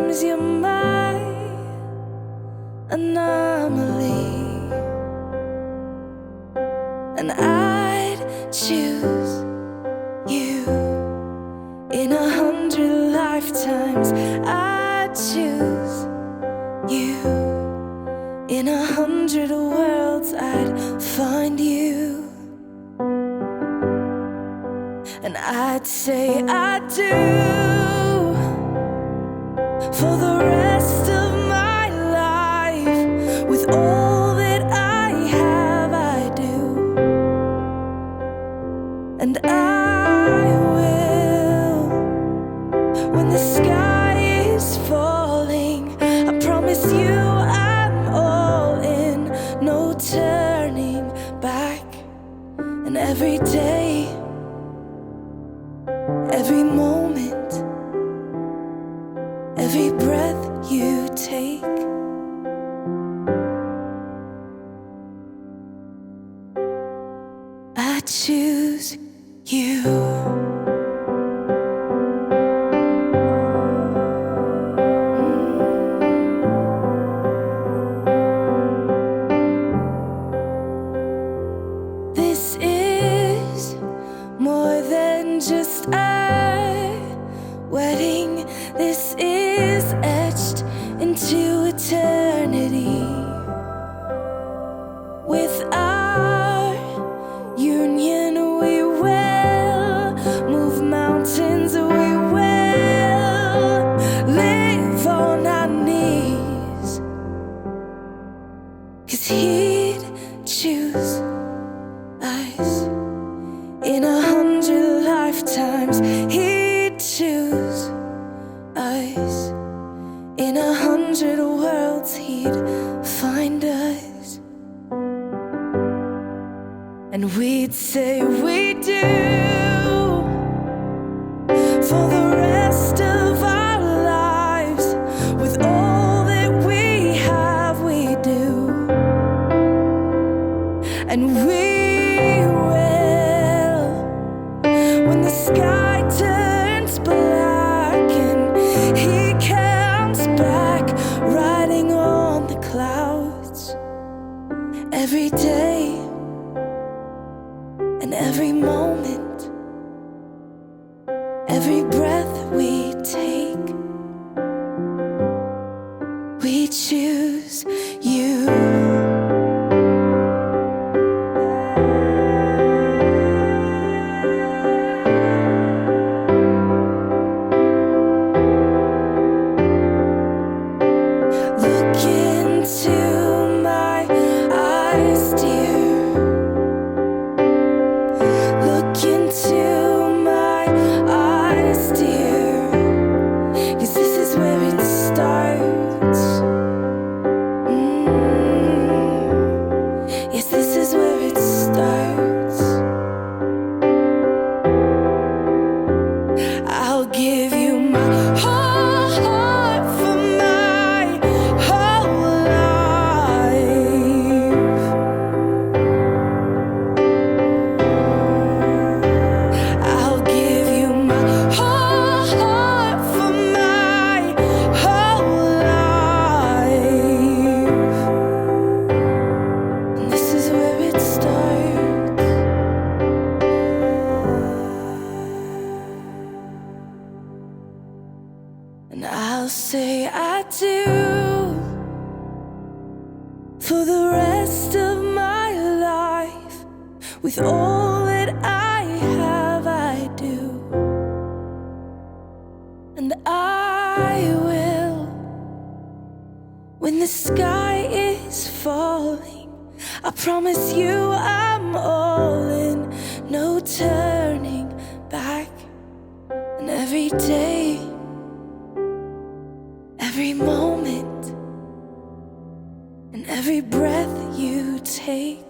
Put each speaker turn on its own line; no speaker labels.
Sometimes you're my anomaly, and I'd choose you in 100 lifetimes. I'd choose you in 100 worlds. I'd find you, and I'd say I do for the rest of my life. With all that I have, I do, and I will. When the sky is falling, I promise you I'm all in, no turning back. And every day, every moment, every breath you take, I choose you. This is more than just a wedding. This is etched into eternity. With our union, we will move mountains. We will live on our knees, 'cause he'd choose us in 100 lifetimes. He'd choose us in 100 worlds. He'd find us, and we'd say we do for the rest of our lives. With all that we have, we do, and we will. When the sky turns black and he comes back riding on the clouds, every day and every moment, every breath we take, we choose you. Look into my eyes, dear. Look into my eyes, dear. 'Cause this is where it starts. Yes, this is where it starts. I'll give you my whole heart for my whole life. I'll give you my whole heart for my whole life. And this is where it starts. And I'll say I do for the rest of my life. With all that I have, I do, and I will. When the sky is falling, I promise you I'm all in, no turning back. And every day, every moment, and every breath you take,